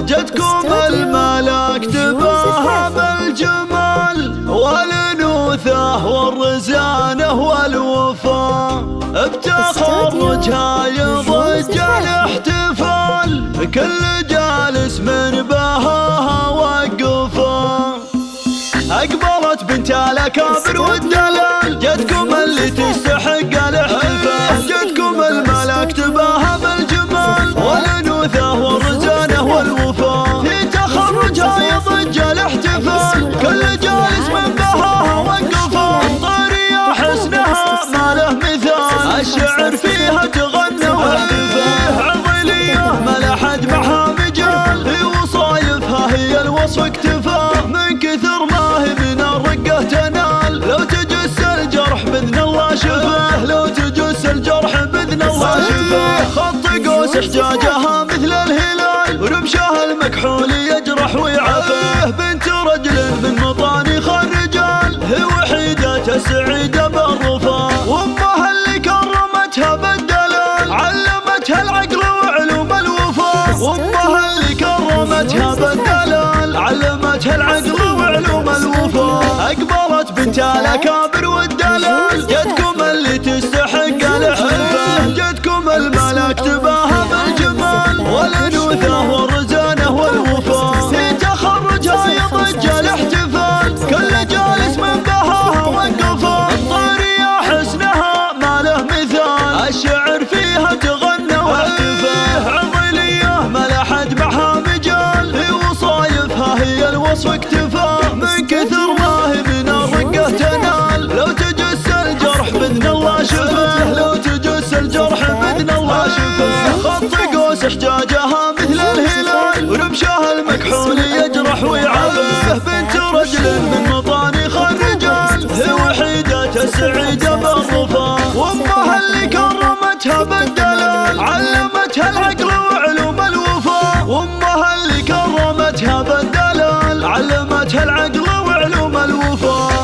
جتكم الملاك تباهى بالجمال والأنوثة والرزانة والوفاء، بتخرجها يضج الاحتفال، كل جالس من بهاها وقفا. أقبلت بنت الأكابر والدلال، جتكم اللي تستحق الاحتفال، جتكم الملاك تباهى بالجمال والأنوثة والرزانة والوفاء، في تخرجها يضج الاحتفال، كل جالس من بهاها وقفا. الطير حسنها ما له مثال، الشعر فيها تغنى واحتفال، عضلية ما لحد معها مجال، في وصايفها هي الوصف اكتفى، من كثر ما هي من الرقة تنال، لو تجس الجرح بإذن الله شفاه، لو تجس الجرح بإذن الله شفاه. خط قوس احجاجها مثل الهلال، ورمشها المكحول يجرح ويعافاه، بنت رجل من مطانيخ الرجال، هي وحيدة السعيدة بالرفاه، وامها اللي كرمتها بالدلال، علمتها العقل وعلوم الوفاء، وامها اللي كرمتها بالدلال، علمتها العقل وعلوم الوفاء. أقبلت بنت الأكابر والدلال، جتكم اللي تستحق الاحتفال، جتكم الملاك تباهى بالجمال والأنوثة والرزانة والوفاء، في تخرجها يضج الاحتفال، كل جالس من بهاها وقفا. الطير حسنها ما له مثال، الشعر فيها تغنى واحتفال، عضلية ما لحد معها مجال، في وصايفها هي الوصف اكتفى، من كثر ما هي من الرقة تنال، لو تجس الجرح بإذن الله شفاه، لو تجس الجرح بإذن الله شفاه. خط قوس احجاجها مثل الهلال، ورمشها المكحول يجرح ويعافاه، بنت رجل من مطانيخ الرجال، هي وحيدة السعيدة بالرفاه، وامها اللي كرمتها بالدلال، علمتها العقل وعلوم الوفاء، وامها اللي كرمتها بالدلال، علمتها العقل وعلوم الوفاء.